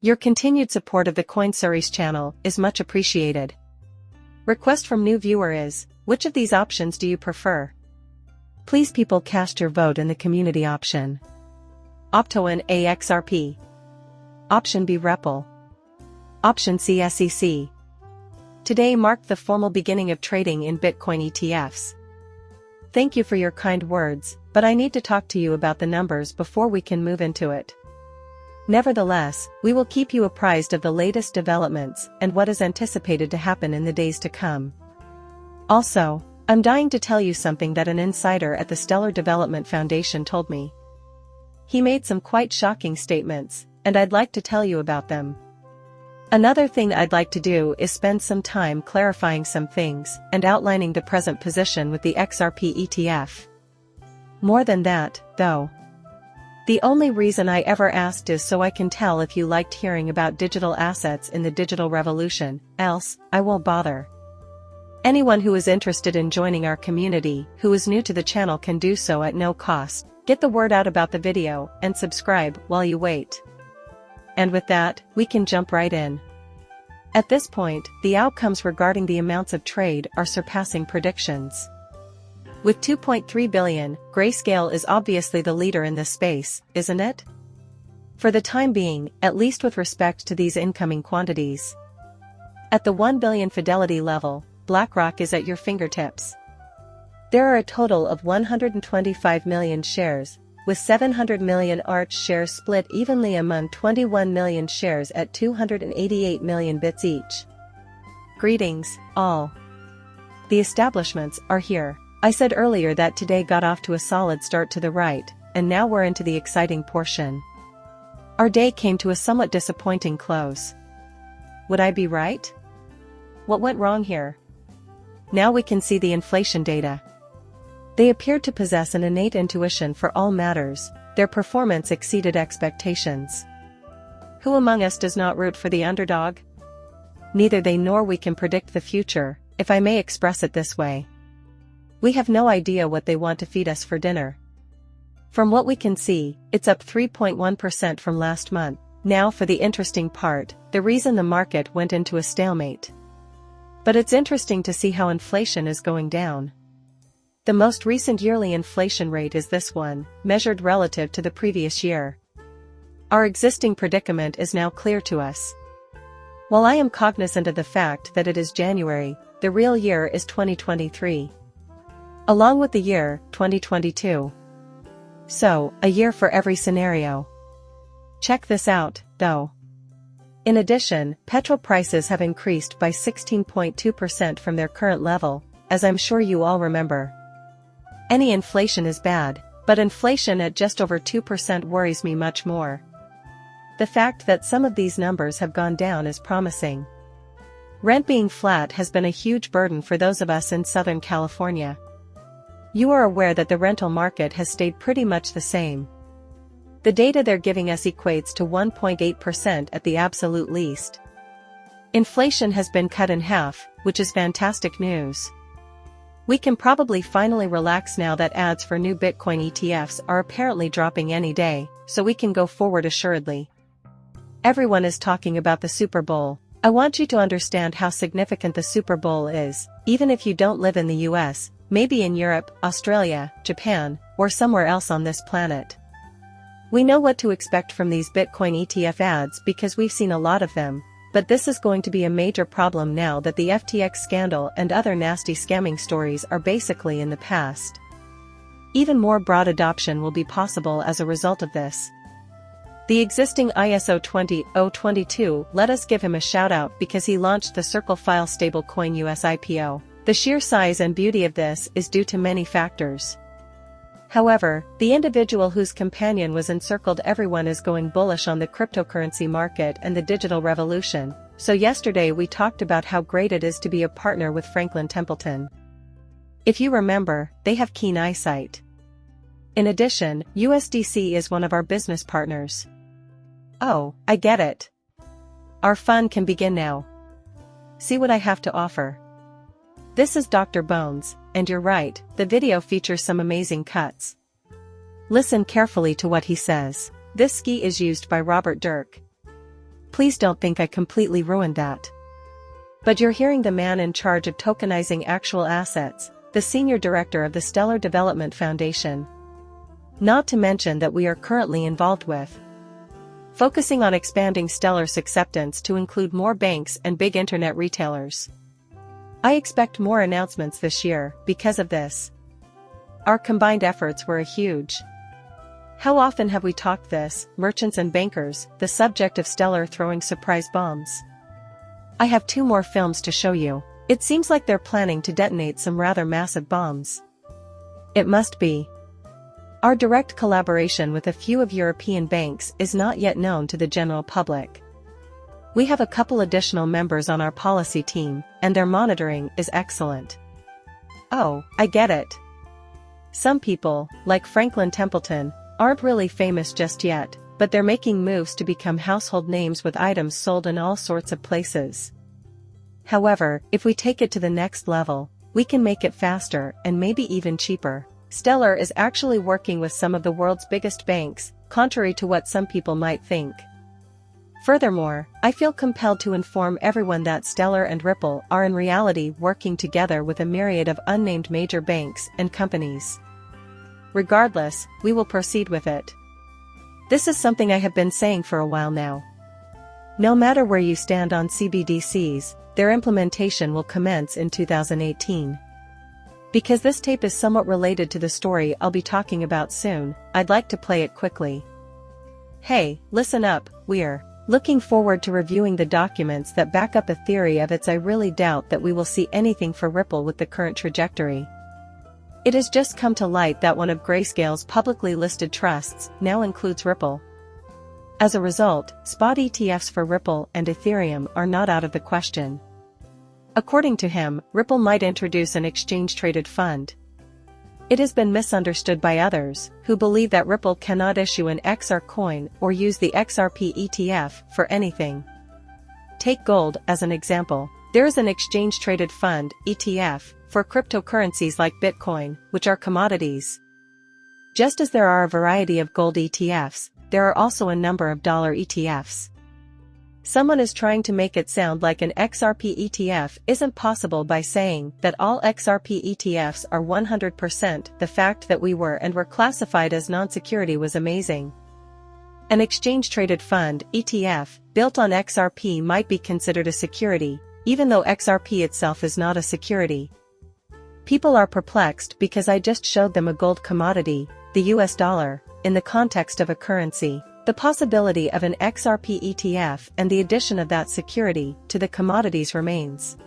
Your continued support of the CoinSeries channel is much appreciated. Request from new viewer is, which of these options do you prefer? Please people cast your vote in the community option. Option A XRP. Option B REPL. Option C SEC. Today marked the formal beginning of trading in Bitcoin ETFs. Thank you for your kind words, but I need to talk to you about the numbers before we can move into it. Nevertheless, we will keep you apprised of the latest developments and what is anticipated to happen in the days to come. Also, I'm dying to tell you something that an insider at the Stellar Development Foundation told me. He made some quite shocking statements, and I'd like to tell you about them. Another thing I'd like to do is spend some time clarifying some things and outlining the present position with the Xrp Etf. More than that, though. The only reason I ever asked is so I can tell if you liked hearing about digital assets in the digital revolution, else, I won't bother. Anyone who is interested in joining our community, who is new to the channel can do so at no cost. Get the word out about the video, and subscribe while you wait. And with that, we can jump right in. At this point, the outcomes regarding the amounts of trade are surpassing predictions. With 2.3 billion, Grayscale is obviously the leader in this space, isn't it? For the time being, at least with respect to these incoming quantities. At the 1 billion fidelity level, BlackRock is at your fingertips. There are a total of 125 million shares, with 700 million ARCH shares split evenly among 21 million shares at 288 million bits each. Greetings, all. The establishments are here. I said earlier that today got off to a solid start to the right, and now we're into the exciting portion. Our day came to a somewhat disappointing close. Would I be right? What went wrong here? Now we can see the inflation data. They appeared to possess an innate intuition for all matters. Their performance exceeded expectations. Who among us does not root for the underdog? Neither they nor we can predict the future, if I may express it this way. We have no idea what they want to feed us for dinner. From what we can see, it's up 3.1% from last month. Now for the interesting part, the reason the market went into a stalemate. But it's interesting to see how inflation is going down. The most recent yearly inflation rate is this one, measured relative to the previous year. Our existing predicament is now clear to us. While I am cognizant of the fact that it is January, the real year is 2023. Along with the year, 2022. So, a year for every scenario. Check this out, though. In addition, petrol prices have increased by 16.2% from their current level, as I'm sure you all remember. Any inflation is bad, but inflation at just over 2% worries me much more. The fact that some of these numbers have gone down is promising. Rent being flat has been a huge burden for those of us in Southern California. You are aware that the rental market has stayed pretty much the same. The data they're giving us equates to 1.8% at the absolute least. Inflation has been cut in half, which is fantastic news. We can probably finally relax now that ads for new Bitcoin ETFs are apparently dropping any day, so we can go forward assuredly. Everyone is talking about the Super Bowl. I want you to understand how significant the Super Bowl is, even if you don't live in the US, maybe in Europe, Australia, Japan, or somewhere else on this planet. We know what to expect from these Bitcoin ETF ads because we've seen a lot of them, but this is going to be a major problem now that the FTX scandal and other nasty scamming stories are basically in the past. Even more broad adoption will be possible as a result of this. The existing ISO 20022, let us give him a shout out because he launched the Circle File stablecoin US IPO. The sheer size and beauty of this is due to many factors. However, the individual whose companion was encircled everyone is going bullish on the cryptocurrency market and the digital revolution, so yesterday we talked about how great it is to be a partner with Franklin Templeton. If you remember, they have keen eyesight. In addition, USDC is one of our business partners. Oh, I get it. Our fun can begin now. See what I have to offer. This is Dr. Bones, and you're right, the video features some amazing cuts. Listen carefully to what he says. This ski is used by Robert Dirk. Please don't think I completely ruined that. But you're hearing the man in charge of tokenizing actual assets, the senior director of the Stellar Development Foundation. Not to mention that we are currently involved with focusing on expanding Stellar's acceptance to include more banks and big internet retailers. I expect more announcements this year because of this. Our combined efforts were a huge. How often have we talked this, merchants and bankers, the subject of Stellar throwing surprise bombs? I have 2 more films to show you. It seems like they're planning to detonate some rather massive bombs. It must be. Our direct collaboration with a few of European banks is not yet known to the general public. We have a couple additional members on our policy team, and their monitoring is excellent. Oh, I get it. Some people, like Franklin Templeton, aren't really famous just yet, but they're making moves to become household names with items sold in all sorts of places. However, if we take it to the next level, we can make it faster and maybe even cheaper. Stellar is actually working with some of the world's biggest banks, contrary to what some people might think. Furthermore, I feel compelled to inform everyone that Stellar and Ripple are in reality working together with a myriad of unnamed major banks and companies. Regardless, we will proceed with it. This is something I have been saying for a while now. No matter where you stand on CBDCs, their implementation will commence in 2018. Because this tape is somewhat related to the story I'll be talking about soon, I'd like to play it quickly. Hey, listen up, we're looking forward to reviewing the documents that back up a theory of its. I really doubt that we will see anything for Ripple with the current trajectory. It has just come to light that one of Grayscale's publicly listed trusts now includes Ripple. As a result, spot ETFs for Ripple and Ethereum are not out of the question. According to him, Ripple might introduce an exchange-traded fund. It has been misunderstood by others, who believe that Ripple cannot issue an XR coin or use the Xrp Etf for anything. Take gold as an example. There is an exchange-traded fund, ETF, for cryptocurrencies like Bitcoin, which are commodities. Just as there are a variety of gold ETFs, there are also a number of dollar ETFs. Someone is trying to make it sound like an Xrp ETF isn't possible by saying that all Xrp ETFs are 100%. The fact that we were and were classified as non-security was amazing. An exchange-traded fund, ETF, built on Xrp might be considered a security, even though Xrp itself is not a security. People are perplexed because I just showed them a gold commodity, the US dollar, in the context of a currency. The possibility of an Xrp ETF and the addition of that security to the commodities remains.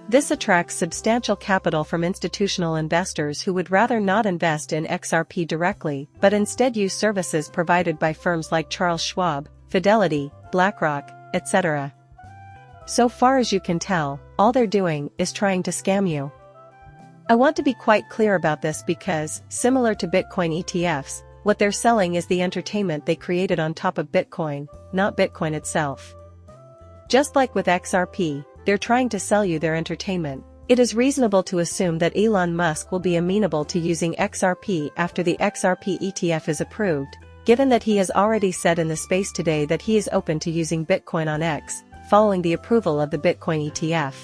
This attracts substantial capital from institutional investors who would rather not invest in Xrp directly but instead use services provided by firms like Charles Schwab, Fidelity, BlackRock, etc. So far as you can tell, all they're doing is trying to scam you. I want to be quite clear about this because, similar to Bitcoin ETFs, what they're selling is the entertainment they created on top of Bitcoin, not Bitcoin itself. Just like with Xrp, they're trying to sell you their entertainment. It is reasonable to assume that Elon Musk will be amenable to using Xrp after the Xrp ETF is approved, given that he has already said in the space today that he is open to using Bitcoin on X, following the approval of the Bitcoin ETF.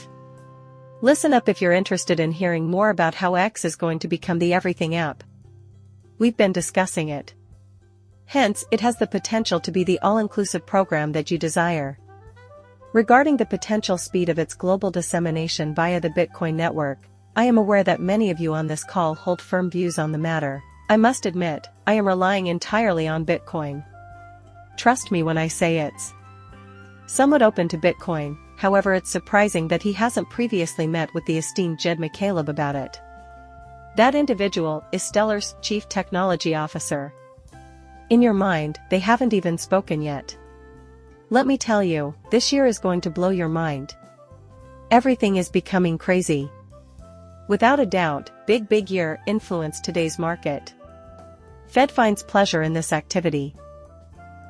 Listen up if you're interested in hearing more about how X is going to become the everything app. We've been discussing it. Hence, it has the potential to be the all-inclusive program that you desire. Regarding the potential speed of its global dissemination via the Bitcoin network, I am aware that many of you on this call hold firm views on the matter. I must admit, I am relying entirely on Bitcoin. Trust me when I say it's somewhat open to Bitcoin, however it's surprising that he hasn't previously met with the esteemed Jed McCaleb about it. That individual is Stellar's Chief Technology Officer. In your mind, they haven't even spoken yet. Let me tell you, this year is going to blow your mind. Everything is becoming crazy. Without a doubt, big year influenced today's market. Fed finds pleasure in this activity.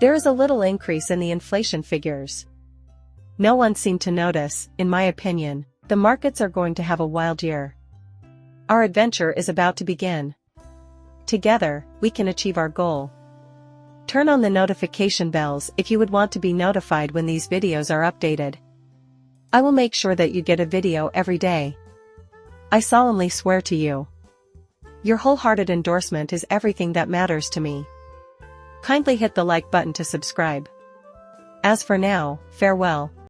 There is a little increase in the inflation figures. No one seemed to notice, in my opinion, the markets are going to have a wild year. Our adventure is about to begin. Together, we can achieve our goal. Turn on the notification bells if you would want to be notified when these videos are updated. I will make sure that you get a video every day. I solemnly swear to you. Your wholehearted endorsement is everything that matters to me. Kindly hit the like button to subscribe. As for now, farewell.